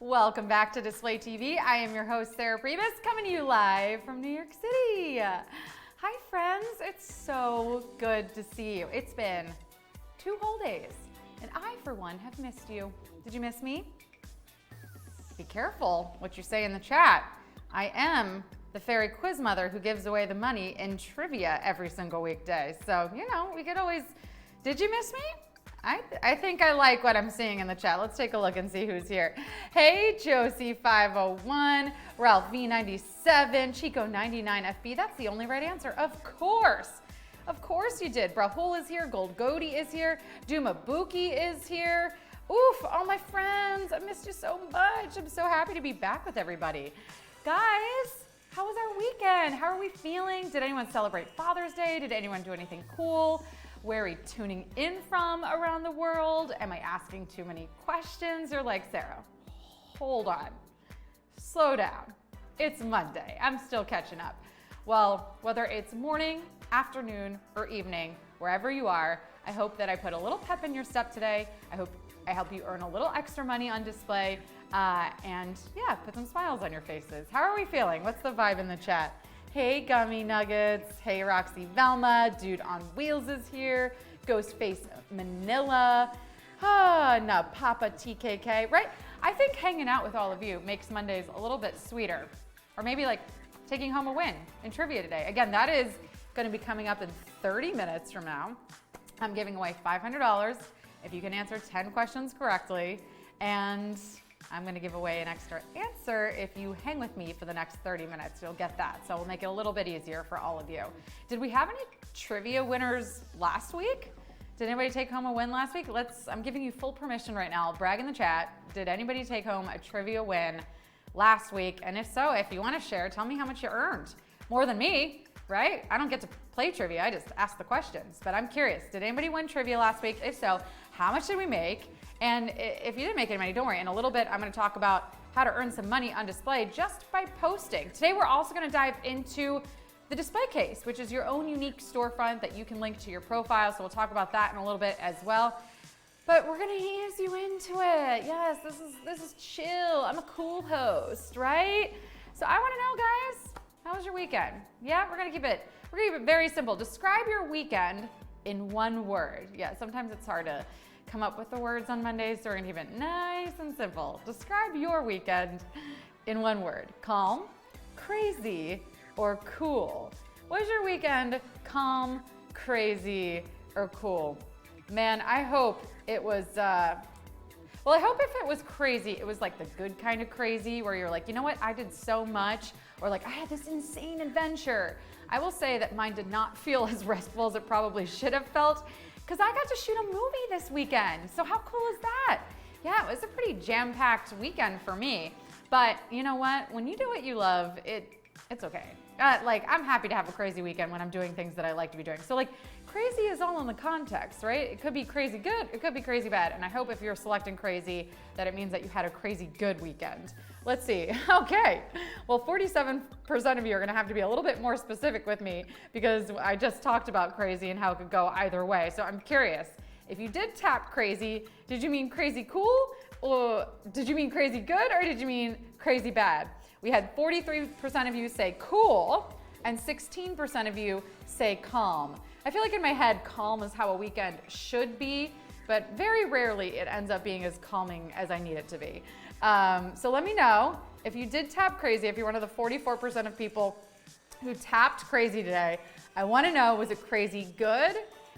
Welcome back to Display TV. I am your host, Sarah Pribis, coming to you live from New York City. Hi, friends. It's so good to see you. It's been 2 whole days, and I, for one, have missed you. Did you miss me? Be careful what you say in the chat. I am the fairy quiz mother who gives away the money in trivia every single weekday. So, we could always... Did you miss me? I think I like what I'm seeing in the chat. Let's take a look and see who's here. Hey, Josie501, Ralph V97, Chico99FB. That's the only right answer. Of course. Of course you did. Brahul is here. Gold Goaty is here. Dumabuki is here. Oof, all my friends. I missed you so much. I'm so happy to be back with everybody. Guys, how was our weekend? How are we feeling? Did anyone celebrate Father's Day? Did anyone do anything cool? Where are we tuning in from around the world? Am I asking too many questions? You're like, Sarah, hold on, slow down. It's Monday, I'm still catching up. Well, whether it's morning, afternoon, or evening, wherever you are, I hope that I put a little pep in your step today. I hope I help you earn a little extra money on display and yeah, put some smiles on your faces. How are we feeling? What's the vibe in the chat? Hey, Gummy Nuggets. Hey, Roxy Velma. Dude on Wheels is here. Ghostface Manila. No, Papa TKK. Right? I think hanging out with all of you makes Mondays a little bit sweeter. Or maybe like taking home a win in trivia today. Again, that is going to be coming up in 30 minutes from now. I'm giving away $500 if you can answer 10 questions correctly. And I'm going to give away an extra answer if you hang with me for the next 30 minutes. You'll get that. So we'll make it a little bit easier for all of you. Did we have any trivia winners last week? Did anybody take home a win last week? I'm giving you full permission right now. Brag in the chat. Did anybody take home a trivia win last week? And if so, if you want to share, tell me how much you earned. More than me, right? I don't get to play trivia. I just ask the questions. But I'm curious. Did anybody win trivia last week? If so, how much did we make? And if you didn't make any money, don't worry. In a little bit, I'm going to talk about how to earn some money on display just by posting. Today, we're also going to dive into the display case, which is your own unique storefront that you can link to your profile. So we'll talk about that in a little bit as well. But we're going to ease you into it. Yes, this is chill. I'm a cool host, right? So I want to know, guys, how was your weekend? Yeah, we're going to keep it very simple. Describe your weekend in one word. Yeah, sometimes it's hard to come up with the words on Mondays, so we're gonna keep it nice and simple. Describe your weekend in one word. Calm, crazy, or cool. Was your weekend calm, crazy, or cool? Man, I hope it was, I hope if it was crazy, it was like the good kind of crazy where you're like, you know what, I did so much, or like I had this insane adventure. I will say that mine did not feel as restful as it probably should have felt, because I got to shoot a movie this weekend. So how cool is that? Yeah, it was a pretty jam-packed weekend for me. But you know what? When you do what you love, it's okay. I'm happy to have a crazy weekend when I'm doing things that I like to be doing. So crazy is all in the context, right? It could be crazy good, it could be crazy bad. And I hope if you're selecting crazy, that it means that you had a crazy good weekend. Let's see. Okay. Well, 47% of you are going to have to be a little bit more specific with me because I just talked about crazy and how it could go either way. So I'm curious. If you did tap crazy, did you mean crazy cool? Or did you mean crazy good? Or did you mean crazy bad? We had 43% of you say cool and 16% of you say calm. I feel like in my head, calm is how a weekend should be, but very rarely it ends up being as calming as I need it to be. So let me know if you did tap crazy, if you're one of the 44% of people who tapped crazy today. I want to know, was it crazy good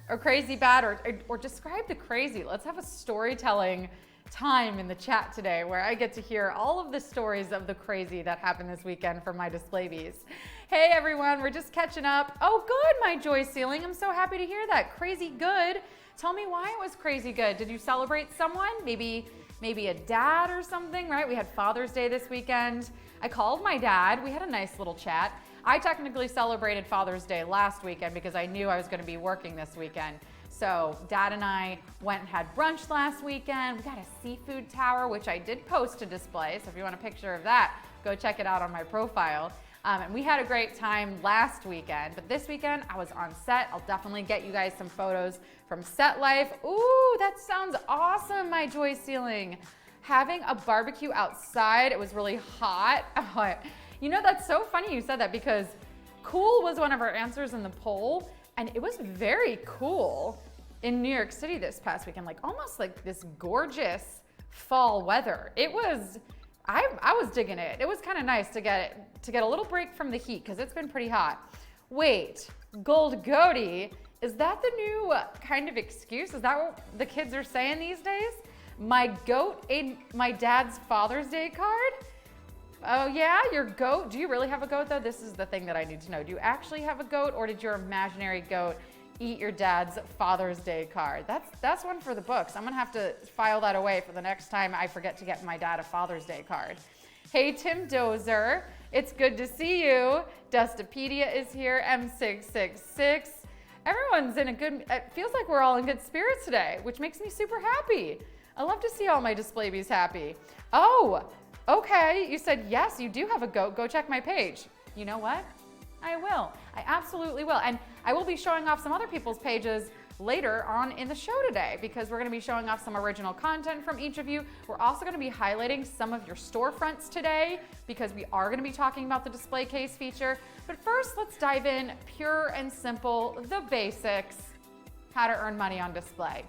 or crazy bad, or describe the crazy. Let's have a storytelling time in the chat today where I get to hear all of the stories of the crazy that happened this weekend from my display bees. Hey everyone, we're just catching up. Oh good, my Joy Ceiling. I'm so happy to hear that. Crazy good. Tell me why it was crazy good. Did you celebrate someone? Maybe a dad or something, right? We had Father's Day this weekend. I called my dad. We had a nice little chat. I technically celebrated Father's Day last weekend because I knew I was going to be working this weekend. So Dad and I went and had brunch last weekend. We got a seafood tower, which I did post to display. So if you want a picture of that, go check it out on my profile. And we had a great time last weekend, but this weekend I was on set. I'll definitely get you guys some photos from set life. Ooh, that sounds awesome, my Joy Ceiling. having a barbecue outside. It was really hot. You know, that's so funny you said that because cool was one of our answers in the poll, and it was very cool in New York City this past weekend, like almost like this gorgeous fall weather. It was, I was digging it. It was kind of nice to get a little break from the heat because it's been pretty hot. Wait, Gold Goatee, is that the new kind of excuse? Is that what the kids are saying these days? My goat ate my dad's Father's Day card? Oh yeah, your goat. Do you really have a goat though? This is the thing that I need to know. Do you actually have a goat, or did your imaginary goat eat your dad's Father's Day card? That's one for the books. I'm gonna have to file that away for the next time I forget to get my dad a Father's Day card. Hey Tim Dozer, it's good to see you. Dustopedia is here, M666. Everyone's in a good, it feels like we're all in good spirits today, which makes me super happy. I love to see all my display bees happy. Oh, okay, you said yes, you do have a goat. Go check my page. You know what? I will. I absolutely will. And I will be showing off some other people's pages later on in the show today because we're going to be showing off some original content from each of you. We're also going to be highlighting some of your storefronts today because we are going to be talking about the display case feature. But first, let's dive in pure and simple, the basics, how to earn money on display.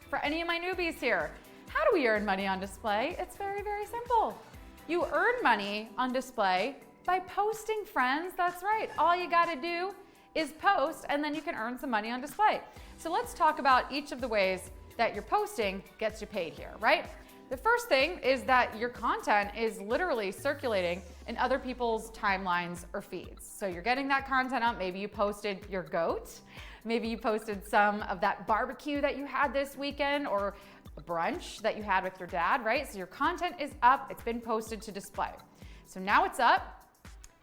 For any of my newbies here, how do we earn money on display? It's very, very simple. You earn money on display by posting, friends. That's right. All you got to do is post, and then you can earn some money on display. So let's talk about each of the ways that your posting gets you paid here, right? The first thing is that your content is literally circulating in other people's timelines or feeds. So you're getting that content up. Maybe you posted your goat. Maybe you posted some of that barbecue that you had this weekend or a brunch that you had with your dad, right? So your content is up. It's been posted to display. So now it's up.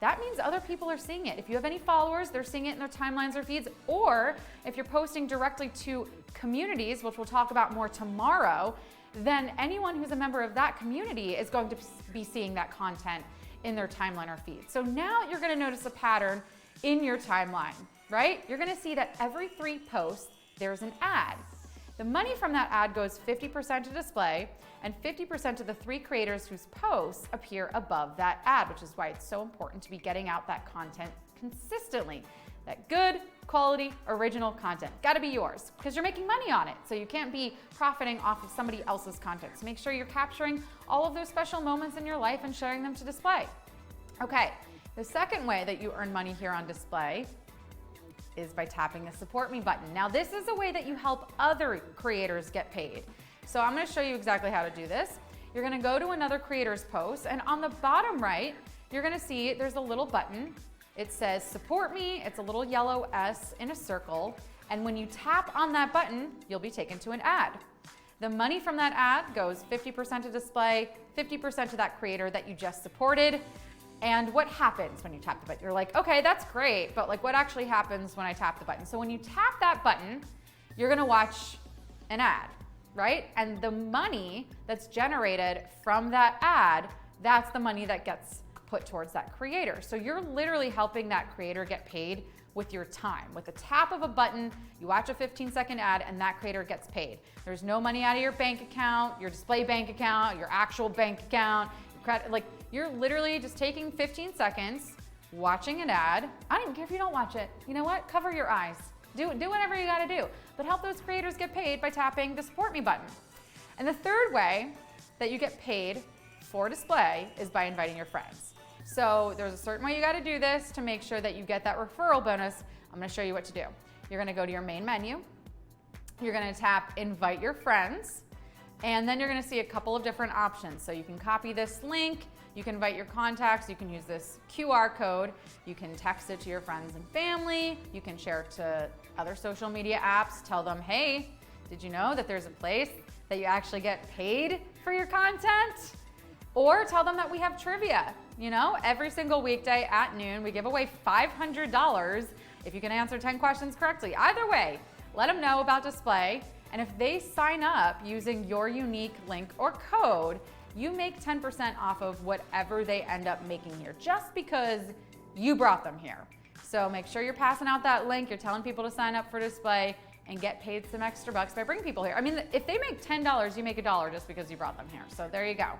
That means other people are seeing it. If you have any followers, they're seeing it in their timelines or feeds, or if you're posting directly to communities, which we'll talk about more tomorrow, then anyone who's a member of that community is going to be seeing that content in their timeline or feed. So now you're gonna notice a pattern in your timeline, right? You're gonna see that every 3 posts, there's an ad. The money from that ad goes 50% to display and 50% to the 3 creators whose posts appear above that ad, which is why it's so important to be getting out that content consistently. That good quality original content. Gotta be yours because you're making money on it. So you can't be profiting off of somebody else's content. So make sure you're capturing all of those special moments in your life and sharing them to display. Okay, the second way that you earn money here on display is by tapping the Support Me button. Now this is a way that you help other creators get paid. So I'm gonna show you exactly how to do this. You're gonna go to another creator's post, and on the bottom right, you're gonna see there's a little button. It says Support Me. It's a little yellow S in a circle. And when you tap on that button, you'll be taken to an ad. The money from that ad goes 50% to display, 50% to that creator that you just supported. And what happens when you tap the button? You're like, okay, that's great, but like what actually happens when I tap the button? So when you tap that button, you're gonna watch an ad, right? And the money that's generated from that ad, that's the money that gets put towards that creator. So you're literally helping that creator get paid with your time. With the tap of a button, you watch a 15-second ad and that creator gets paid. There's no money out of your bank account, your display bank account, your actual bank account, your credit, like you're literally just taking 15 seconds, watching an ad. I don't even care if you don't watch it. You know what? Cover your eyes. Do whatever you gotta do. But help those creators get paid by tapping the Support Me button. And the third way that you get paid for display is by inviting your friends. So there's a certain way you gotta do this to make sure that you get that referral bonus. I'm gonna show you what to do. You're gonna go to your main menu. You're gonna tap Invite Your Friends. And then you're gonna see a couple of different options. So you can copy this link, you can invite your contacts, you can use this QR code, you can text it to your friends and family, you can share it to other social media apps, tell them, hey, did you know that there's a place that you actually get paid for your content? Or tell them that we have trivia. You know, every single weekday at noon, we give away $500 if you can answer 10 questions correctly. Either way, let them know about display. And if they sign up using your unique link or code, you make 10% off of whatever they end up making here, just because you brought them here. So make sure you're passing out that link, you're telling people to sign up for display, and get paid some extra bucks by bringing people here. I mean, if they make $10, you make $1 just because you brought them here. So there you go.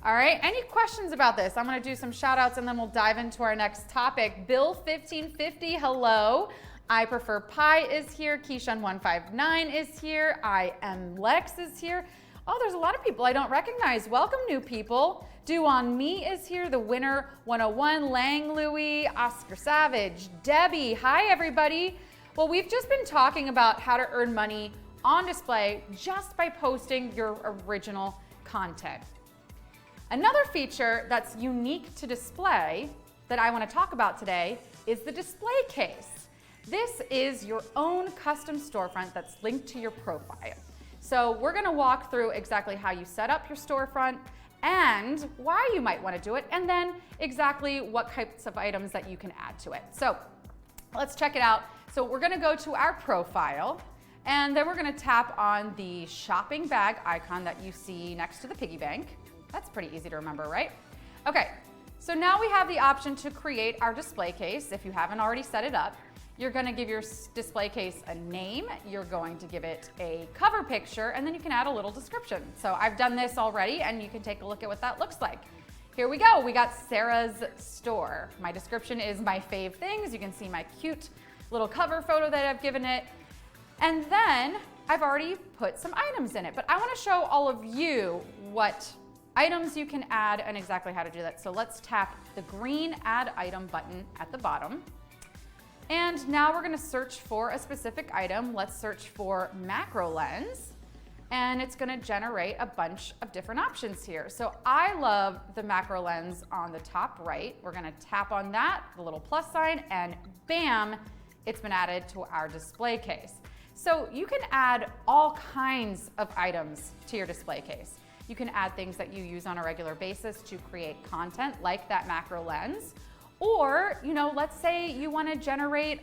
All right, any questions about this? I'm gonna do some shout outs and then we'll dive into our next topic. Bill1550, hello. I Prefer Pie is here. Keyshawn159 is here. I Am Lex is here. Oh, there's a lot of people I don't recognize. Welcome, new people. Do On Me is here. The Winner 101, Lang Louie, Oscar Savage, Debbie. Hi, everybody. Well, we've just been talking about how to earn money on display just by posting your original content. Another feature that's unique to display that I want to talk about today is the display case. This is your own custom storefront that's linked to your profile. So we're going to walk through exactly how you set up your storefront and why you might want to do it, and then exactly what types of items that you can add to it. So let's check it out. So we're going to go to our profile, and then we're going to tap on the shopping bag icon that you see next to the piggy bank. That's pretty easy to remember, right? Okay, so now we have the option to create our display case. If you haven't already set it up, you're gonna give your display case a name, you're going to give it a cover picture, and then you can add a little description. So I've done this already, and you can take a look at what that looks like. Here we go, we got Sarah's store. My description is my fave things. You can see my cute little cover photo that I've given it. And then I've already put some items in it, but I wanna show all of you what items you can add and exactly how to do that. So let's tap the green Add Item button at the bottom. And now we're gonna search for a specific item. Let's search for macro lens, and it's gonna generate a bunch of different options here. So I love the macro lens on the top right. We're gonna tap on that, the little plus sign, and bam, it's been added to our display case. So you can add all kinds of items to your display case. You can add things that you use on a regular basis to create content like that macro lens. Or, let's say you want to generate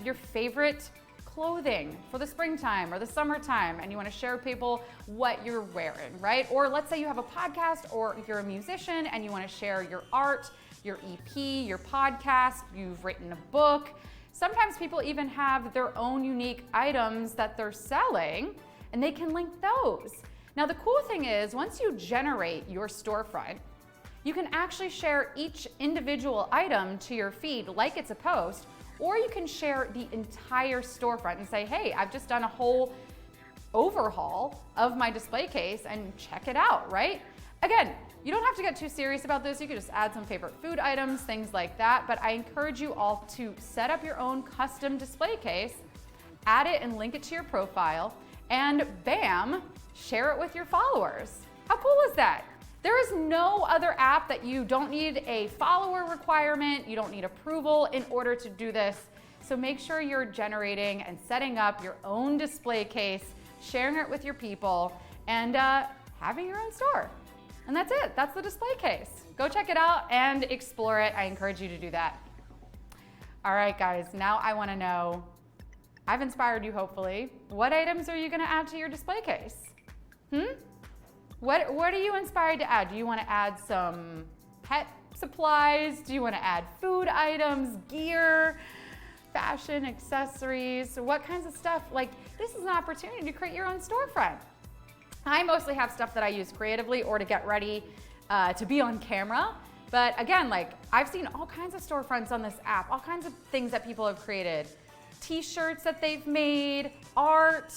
your favorite clothing for the springtime or the summertime, and you want to share with people what you're wearing, right? Or let's say you have a podcast, or you're a musician and you want to share your art, your EP, your podcast, you've written a book. Sometimes people even have their own unique items that they're selling, and they can link those. Now, the cool thing is, once you generate your storefront, you can actually share each individual item to your feed like it's a post, or you can share the entire storefront and say, hey, I've just done a whole overhaul of my display case and check it out, right? Again, you don't have to get too serious about this. You could just add some favorite food items, things like that, but I encourage you all to set up your own custom display case, add it and link it to your profile, and bam, share it with your followers. How cool is that? There is no other app that you don't need a follower requirement, you don't need approval in order to do this. So make sure you're generating and setting up your own display case, sharing it with your people, and having your own store. And that's it, that's the display case. Go check it out and explore it. I encourage you to do that. All right, guys, now I wanna know, I've inspired you hopefully, what items are you gonna add to your display case? What are you inspired to add? Do you want to add some pet supplies? Do you want to add food items, gear, fashion, accessories? What kinds of stuff? Like, this is an opportunity to create your own storefront. I mostly have stuff that I use creatively or to get ready to be on camera. But again, like, I've seen all kinds of storefronts on this app, all kinds of things that people have created. T-shirts that they've made, art,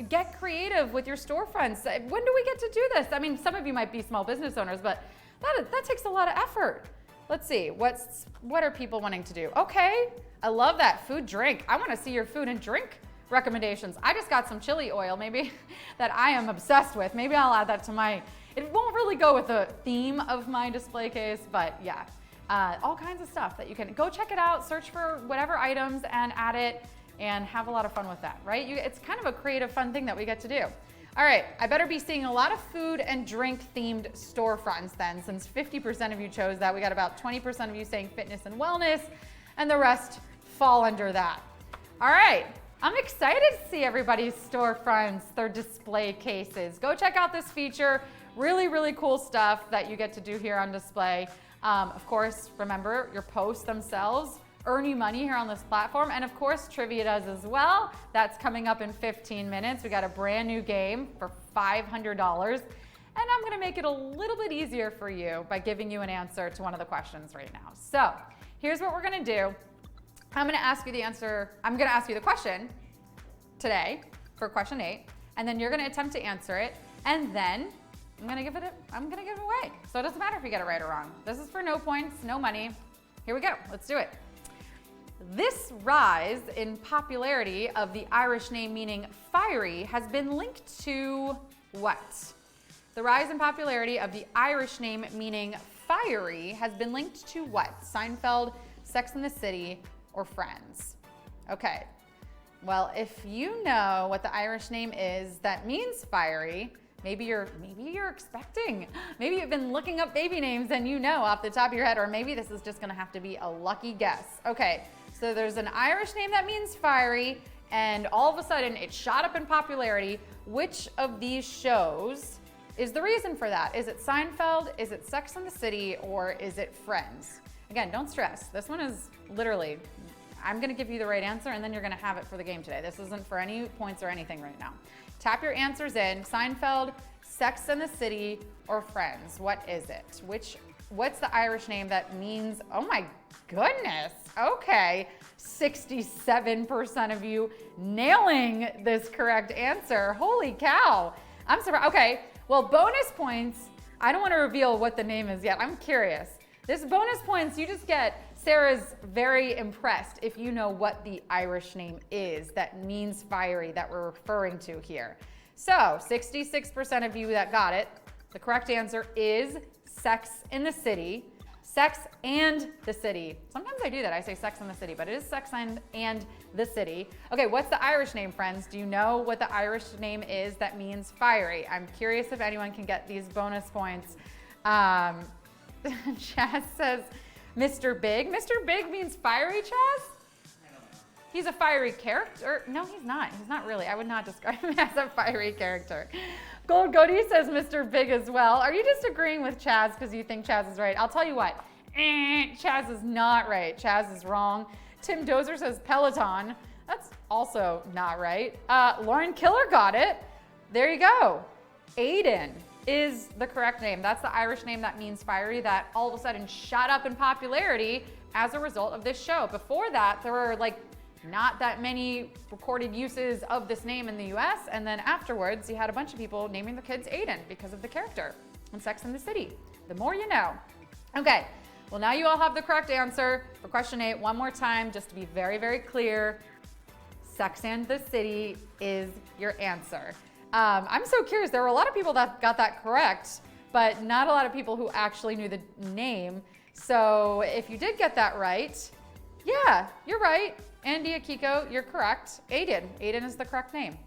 get creative with your storefronts. When do we get to do this? I mean, some of you might be small business owners, but that takes a lot of effort. Let's see, what are people wanting to do? Okay, I love that, food, drink. I wanna see your food and drink recommendations. I just got some chili oil, maybe, that I am obsessed with. Maybe I'll add that to it won't really go with the theme of my display case, but yeah, all kinds of stuff that you can, go check it out, search for whatever items and add it, and have a lot of fun with that, right? It's kind of a creative, fun thing that we get to do. All right, I better be seeing a lot of food and drink themed storefronts then, since 50% of you chose that. We got about 20% of you saying fitness and wellness, and the rest fall under that. All right, I'm excited to see everybody's storefronts, their display cases. Go check out this feature. Really, really cool stuff that you get to do here on display. Of course, remember, your posts themselves earn you money here on this platform. And of course, trivia does as well. That's coming up in 15 minutes. We got a brand new game for $500. And I'm gonna make it a little bit easier for you by giving you an answer to one of the questions right now. So here's what we're gonna do. I'm gonna ask you the question today for question 8, and then you're gonna attempt to answer it, and then I'm gonna give it away. So it doesn't matter if you get it right or wrong. This is for no points, no money. Here we go, let's do it. This rise in popularity of the Irish name meaning fiery has been linked to what? The rise in popularity of the Irish name meaning fiery has been linked to what? Seinfeld, Sex and the City, or Friends? Okay, well, if you know what the Irish name is that means fiery, maybe you're expecting, maybe you've been looking up baby names and you know off the top of your head, or maybe this is just gonna have to be a lucky guess. Okay, so there's an Irish name that means fiery, and all of a sudden it shot up in popularity. Which of these shows is the reason for that? Is it Seinfeld, is it Sex and the City, or is it Friends? Again, don't stress. This one is literally, I'm gonna give you the right answer and then you're gonna have it for the game today. This isn't for any points or anything right now. Tap your answers in. Seinfeld, Sex and the City, or Friends. What is it? What's the Irish name that means, oh my goodness, okay. 67% of you nailing this correct answer. Holy cow, I'm surprised. Okay, well, bonus points. I don't wanna reveal what the name is yet. I'm curious. This bonus points, you just get, Sarah's very impressed if you know what the Irish name is that means fiery that we're referring to here. So 66% of you that got it, the correct answer is Sex in the City. Sex and the City. Sometimes I do that, I say Sex and the City, but it is Sex and the City. Okay, what's the Irish name, friends? Do you know what the Irish name is that means fiery? I'm curious if anyone can get these bonus points. Chaz says, Mr. Big. Mr. Big means fiery, Chaz? He's a fiery character? No, he's not. He's not really. I would not describe him as a fiery character. Gold Goatee says Mr. Big as well. Are you disagreeing with Chaz because you think Chaz is right? I'll tell you what. Chaz is not right. Chaz is wrong. Tim Dozer says Peloton. That's also not right. Lauren Killer got it. There you go. Aiden is the correct name. That's the Irish name that means fiery that all of a sudden shot up in popularity as a result of this show. Before that, there were like not that many recorded uses of this name in the US, and then afterwards you had a bunch of people naming their kids Aiden because of the character in Sex and the City. The more you know. Okay, well now you all have the correct answer for question 8. One more time, just to be very, very clear, Sex and the City is your answer. I'm so curious, there were a lot of people that got that correct, but not a lot of people who actually knew the name. So if you did get that right, yeah, you're right. Andy Akiko, you're correct. Aiden is the correct name.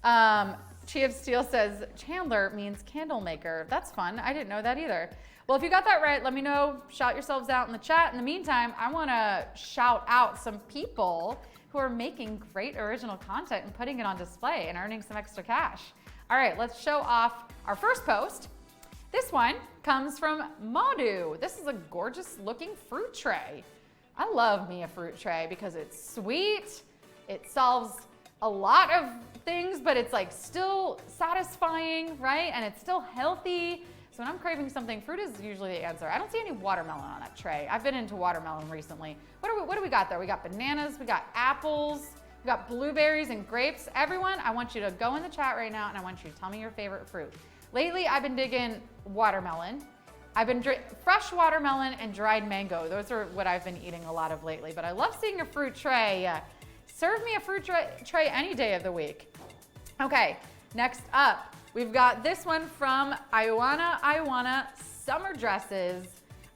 Chi of Steel says Chandler means candle maker. That's fun, I didn't know that either. Well, if you got that right, let me know, shout yourselves out in the chat. In the meantime, I wanna shout out some people who are making great original content and putting it on display and earning some extra cash. All right, let's show off our first post. This one comes from Madhu. This is a gorgeous looking fruit tray. I love me a fruit tray because it's sweet, it solves a lot of things, but it's like still satisfying, right? And it's still healthy. So when I'm craving something, fruit is usually the answer. I don't see any watermelon on that tray. I've been into watermelon recently. What do we got there? We got bananas, we got apples, we got blueberries and grapes. Everyone, I want you to go in the chat right now and I want you to tell me your favorite fruit. Lately, I've been digging watermelon. I've been fresh watermelon and dried mango. Those are what I've been eating a lot of lately, but I love seeing a fruit tray. Serve me a fruit tray any day of the week. Okay, next up, we've got this one from I Wanna Summer Dresses.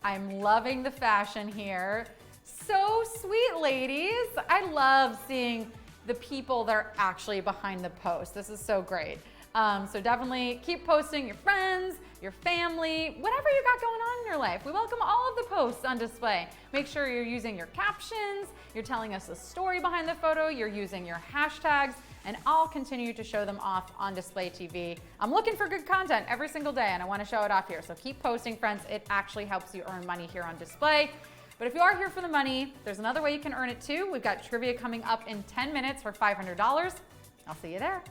I'm loving the fashion here. So sweet, ladies. I love seeing the people that are actually behind the post. This is so great. So definitely keep posting your friends, your family, whatever you got going on in your life. We welcome all of the posts on display. Make sure you're using your captions, you're telling us the story behind the photo, you're using your hashtags, and I'll continue to show them off on Display TV. I'm looking for good content every single day and I want to show it off here. So keep posting, friends. It actually helps you earn money here on Display. But if you are here for the money, there's another way you can earn it too. We've got trivia coming up in 10 minutes for $500. I'll see you there.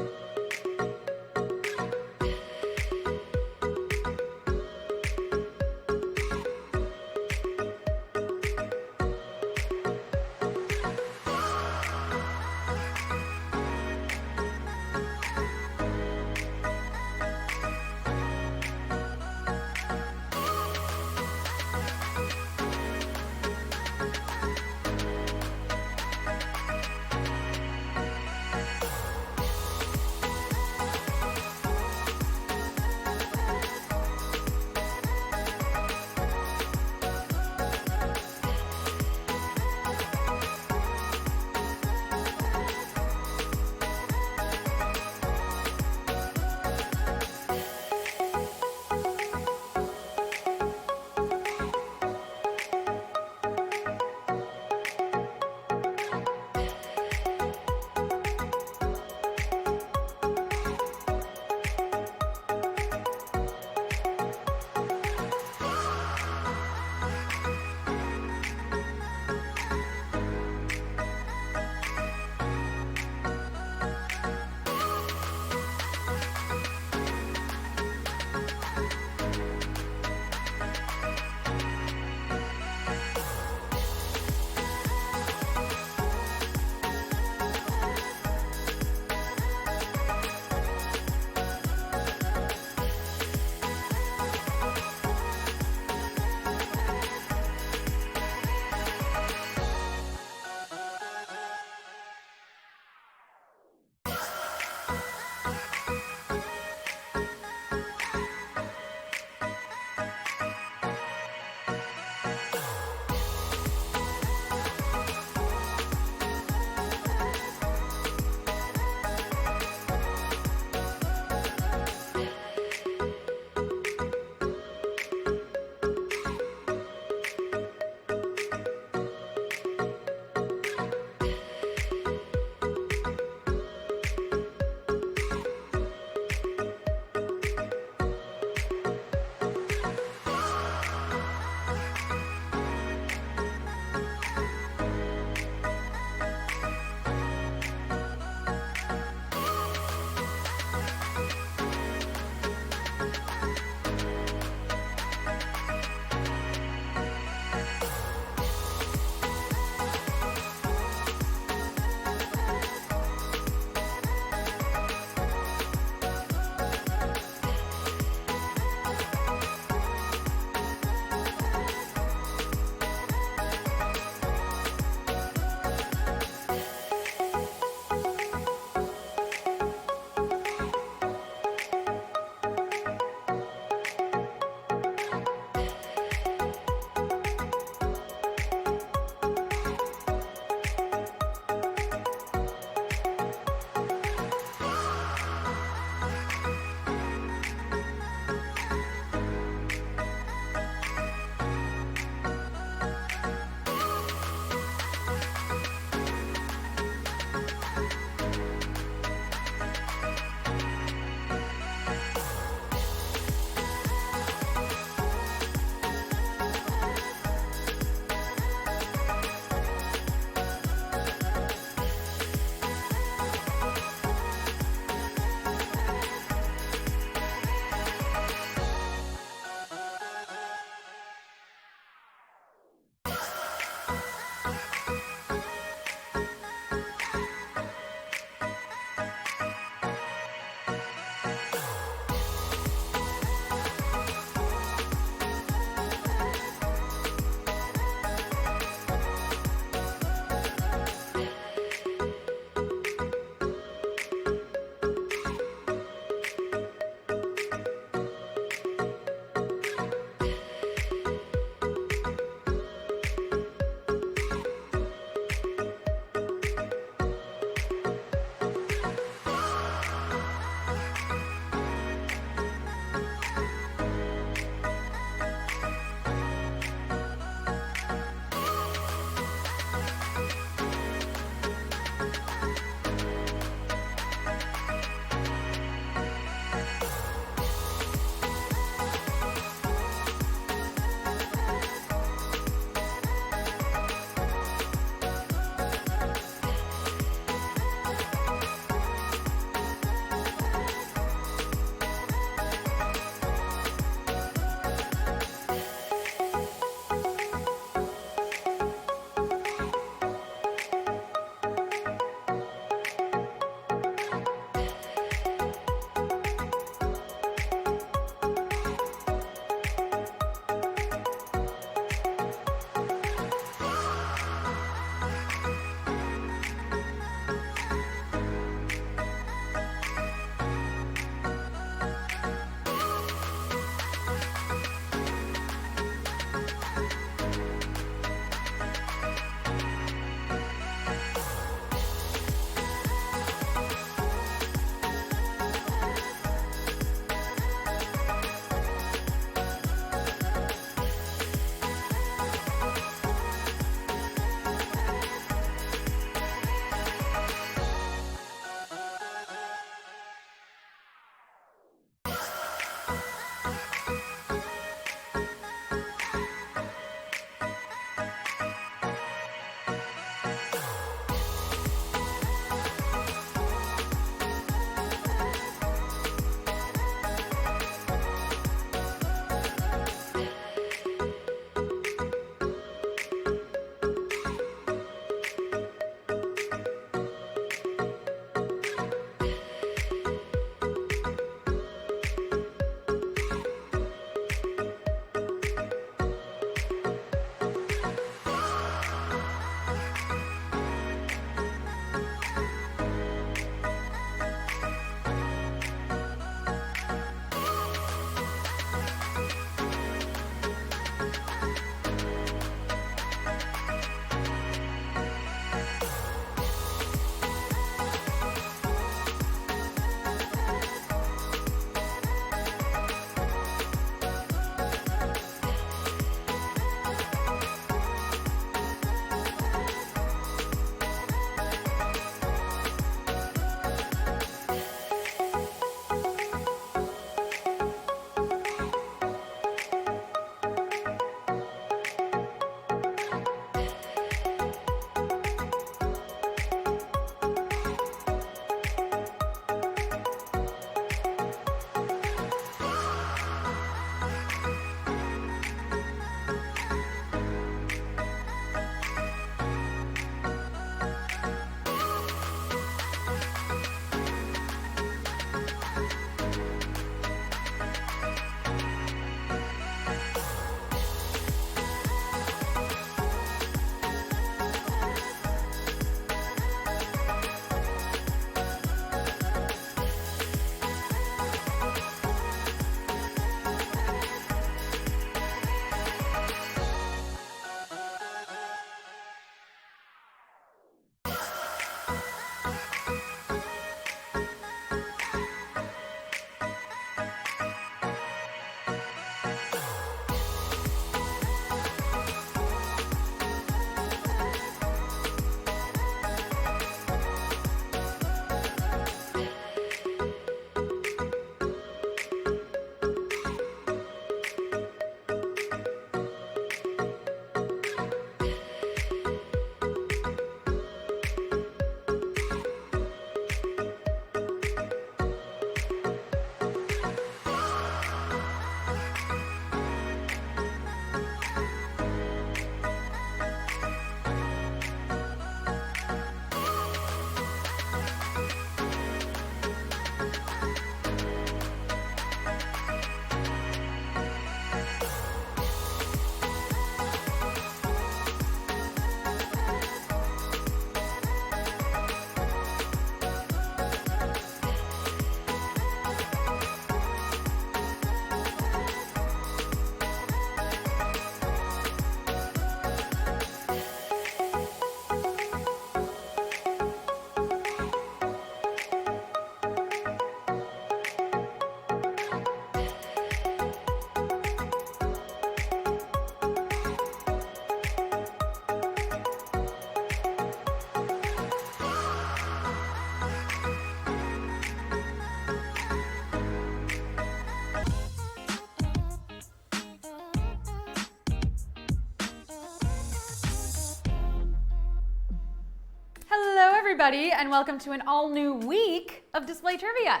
everybody, and welcome to an all-new week of Display Trivia.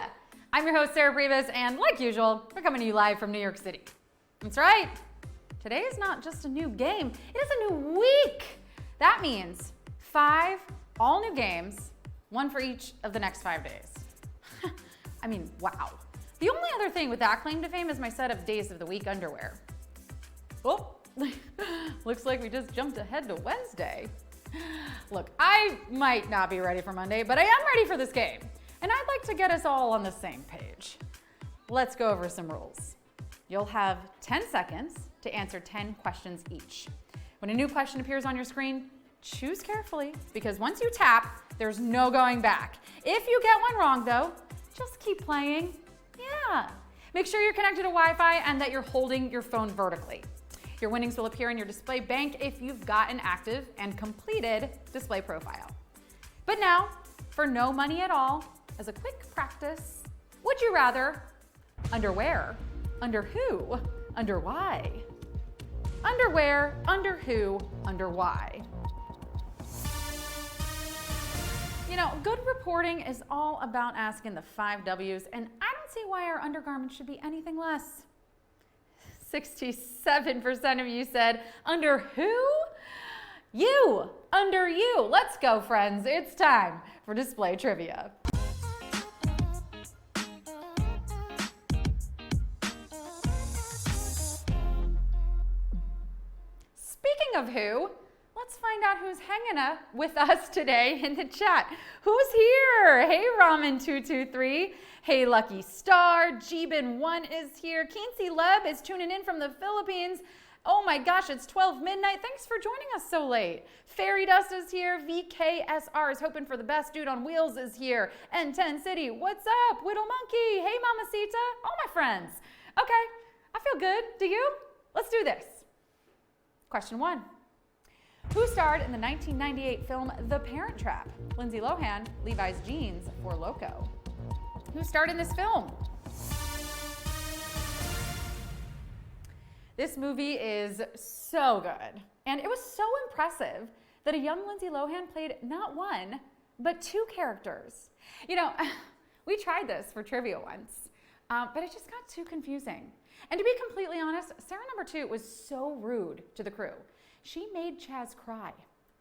I'm your host, Sarah Pribis, and like usual, we're coming to you live from New York City. That's right. Today is not just a new game, it is a new week. That means 5 all-new games, one for each of the next 5 days. I mean, wow. The only other thing with that claim to fame is my set of Days of the Week underwear. Oh, looks like we just jumped ahead to Wednesday. Look, I might not be ready for Monday, but I am ready for this game. And I'd like to get us all on the same page. Let's go over some rules. You'll have 10 seconds to answer 10 questions each. When a new question appears on your screen, choose carefully, because once you tap, there's no going back. If you get one wrong though, just keep playing. Yeah. Make sure you're connected to Wi-Fi and that you're holding your phone vertically. Your winnings will appear in your display bank if you've got an active and completed display profile. But now, for no money at all, as a quick practice, would you rather under where, under who, under why? Under where, under who, under why? You know, good reporting is all about asking the 5 W's, and I don't see why our undergarments should be anything less. 67% of you said, under who? You, under you. Let's go, friends. It's time for display trivia. Speaking of who, let's find out who's hanging with us today in the chat. Who's here? Hey, Ramen223. Hey, Lucky Star. Jeebin1 is here. Kinsey Leb is tuning in from the Philippines. Oh my gosh, it's 12 midnight. Thanks for joining us so late. Fairy Dust is here. VKSR is hoping for the best. Dude on Wheels is here. N10 City, what's up? Whittle Monkey. Hey, Mamacita. All my friends. Okay, I feel good. Do you? Let's do this. Question 1. Who starred in the 1998 film The Parent Trap? Lindsay Lohan, Levi's Jeans, for Loco. Who starred in this film? This movie is so good. And it was so impressive that a young Lindsay Lohan played not one, but 2 characters. You know, we tried this for trivia once, but it just got too confusing. And to be completely honest, Sarah number 2 was so rude to the crew. She made Chaz cry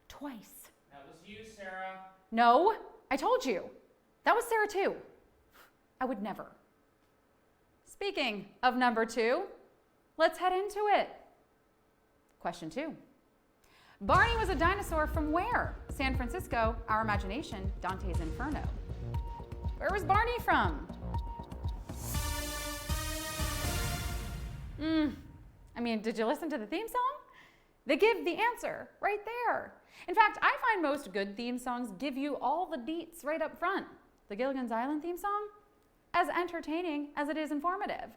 twice. That was you, Sarah. No, I told you. That was Sarah too. I would never. Speaking of number 2, let's head into it. Question 2. Barney was a dinosaur from where? San Francisco, Our Imagination, Dante's Inferno. Where was Barney from? I mean, did you listen to the theme song? They give the answer right there. In fact, I find most good theme songs give you all the deets right up front. The Gilligan's Island theme song, as entertaining as it is informative.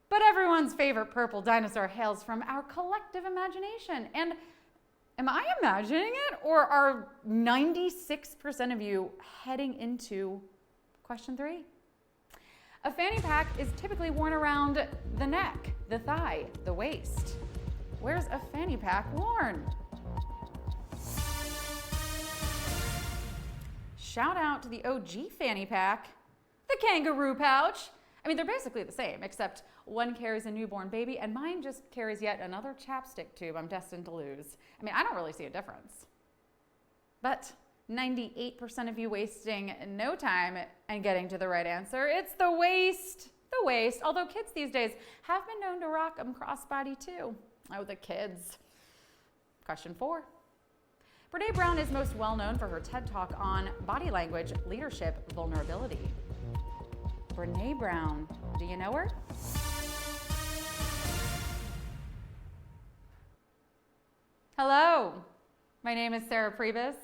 But everyone's favorite purple dinosaur hails from our collective imagination. And am I imagining it, or are 96% of you heading into question 3? A fanny pack is typically worn around the neck, the thigh, the waist. Where's a fanny pack worn? Shout out to the OG fanny pack, the kangaroo pouch. I mean, they're basically the same, except one carries a newborn baby and mine just carries yet another chapstick tube I'm destined to lose. I mean, I don't really see a difference. But 98% of you wasting no time and getting to the right answer. It's the waist. The waist. Although kids these days have been known to rock them crossbody too. Oh, the kids. Question 4. Brene Brown is most well known for her TED Talk on body language, leadership, vulnerability. Brene Brown. Do you know her? Hello. My name is Sarah Pribis.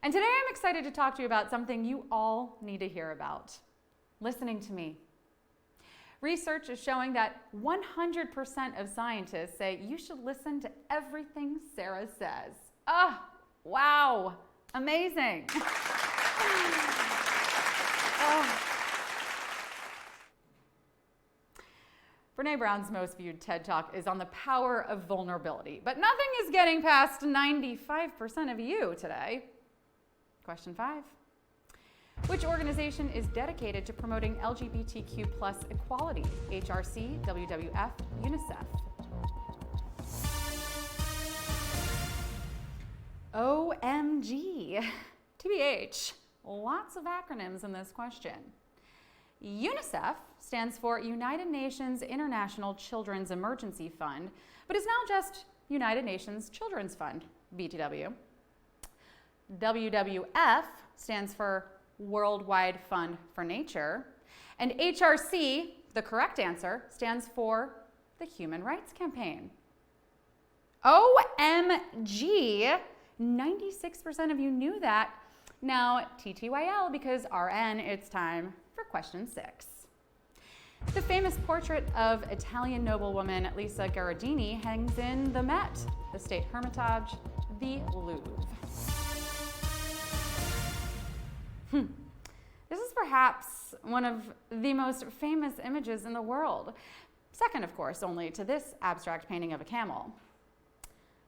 And today I'm excited to talk to you about something you all need to hear about. Listening to me. Research is showing that 100% of scientists say you should listen to everything Sarah says. Ah, wow, amazing. Brene Brown's most viewed TED Talk is on the power of vulnerability, but nothing is getting past 95% of you today. Question 5. Which organization is dedicated to promoting LGBTQ+ equality? HRC, WWF, UNICEF. OMG. TBH. Lots of acronyms in this question. UNICEF stands for United Nations International Children's Emergency Fund, but is now just United Nations Children's Fund, BTW. WWF stands for Worldwide Fund for Nature. And HRC, the correct answer, stands for the Human Rights Campaign. OMG, 96% of you knew that. Now, TTYL, because RN, it's time for question 6. The famous portrait of Italian noblewoman Lisa Gherardini hangs in the Met, the State Hermitage, the Louvre. This is perhaps one of the most famous images in the world. Second, of course, only to this abstract painting of a camel.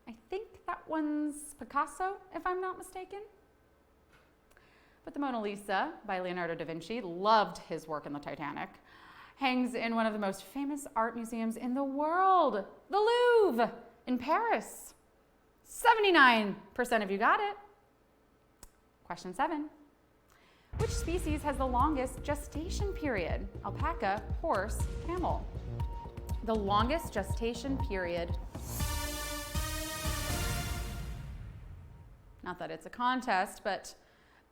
I think that one's Picasso, if I'm not mistaken. But the Mona Lisa by Leonardo da Vinci, loved his work in the Titanic, hangs in one of the most famous art museums in the world, the Louvre in Paris. 79% of you got it. Question 7. Which species has the longest gestation period? Alpaca, horse, camel. The longest gestation period. Not that it's a contest, but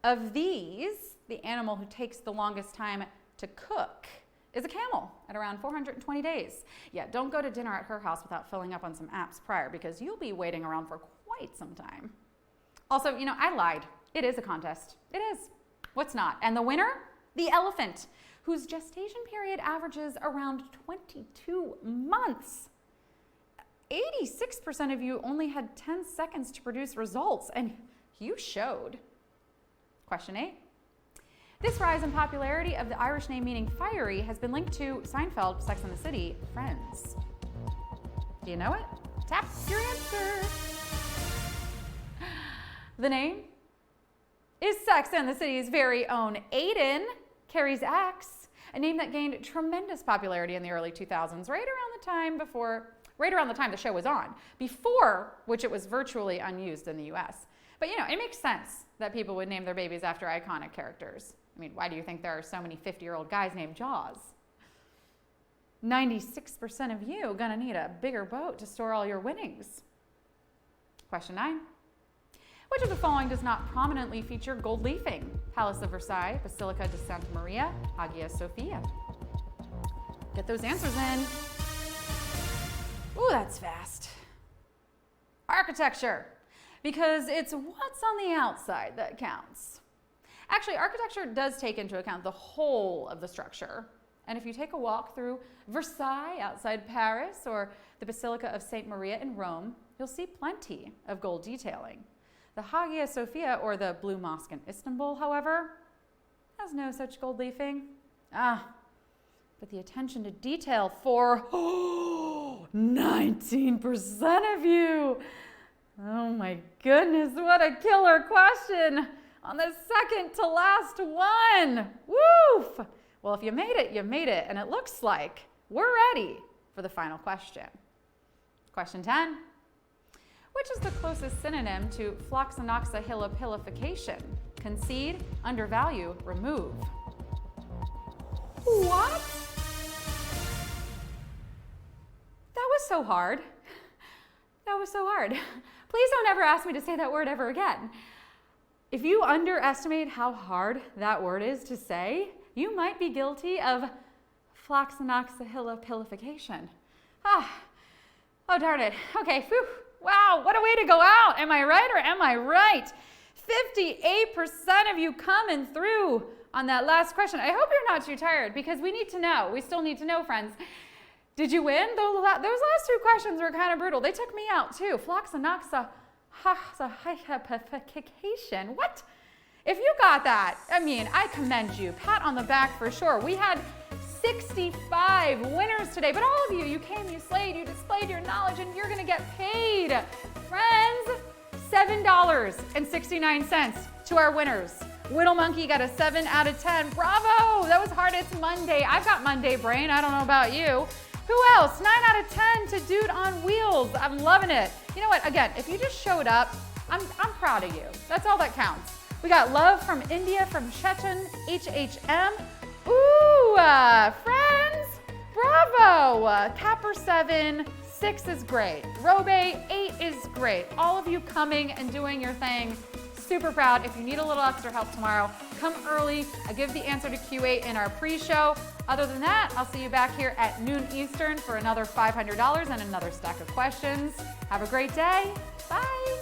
of these, the animal who takes the longest time to cook is a camel at around 420 days. Yeah, don't go to dinner at her house without filling up on some apps prior, because you'll be waiting around for quite some time. Also, I lied. It is a contest. It is. What's not? And the winner? The elephant, whose gestation period averages around 22 months. 86% of you only had 10 seconds to produce results, and you showed. Question 8. This rise in popularity of the Irish name meaning fiery has been linked to Seinfeld, Sex and the City, Friends. Do you know it? Tap your answer. The name is Sex and the City's very own Aiden, Carrie's ex, a name that gained tremendous popularity in the early 2000s, right around the time the show was on, before which it was virtually unused in the US. But it makes sense that people would name their babies after iconic characters. I mean, why do you think there are so many 50-year-old guys named Jaws? 96% of you gonna need a bigger boat to store all your winnings. Question 9. Which of the following does not prominently feature gold leafing? Palace of Versailles, Basilica di Santa Maria, Hagia Sophia. Get those answers in. Ooh, that's fast. Architecture, because it's what's on the outside that counts. Actually, architecture does take into account the whole of the structure. And if you take a walk through Versailles outside Paris or the Basilica of St. Maria in Rome, you'll see plenty of gold detailing. The Hagia Sophia, or the Blue Mosque in Istanbul, however, has no such gold leafing. But the attention to detail for 19% of you. Oh my goodness, what a killer question on the second to last one. Woof! Well, if you made it, you made it, and it looks like we're ready for the final question. Question 10. Which is the closest synonym to phloxanoxahilipilification? Concede, undervalue, remove. What? That was so hard. That was so hard. Please don't ever ask me to say that word ever again. If you underestimate how hard that word is to say, you might be guilty of phloxanoxahilipilification. Oh darn it. Okay, whew. Wow, what a way to go out. Am I right or am I right? 58% of you coming through on that last question. I hope you're not too tired, because we need to know. We still need to know, friends. Did you win? Those last two questions were kind of brutal. They took me out too. Phloxanoxahilipilification. What? If you got that, I commend you. Pat on the back for sure. We had 65 winners today, but all of you came, you slayed, you displayed your knowledge, and you're gonna get paid. Friends, $7.69 to our winners. Whittle Monkey got a 7 out of 10. Bravo! That was hard. It's Monday. I've got Monday brain. I don't know about you. Who else? 9 out of 10 to Dude on Wheels. I'm loving it. You know what? Again, if you just showed up, I'm proud of you. That's all that counts. We got love from India, from Chechen, HHM. Ooh, friends, bravo. Capper 7, 6 is great. Robe 8 is great. All of you coming and doing your thing. Super proud. If you need a little extra help tomorrow, come early. I give the answer to Q8 in our pre-show. Other than that, I'll see you back here at noon Eastern for another $500 and another stack of questions. Have a great day. Bye.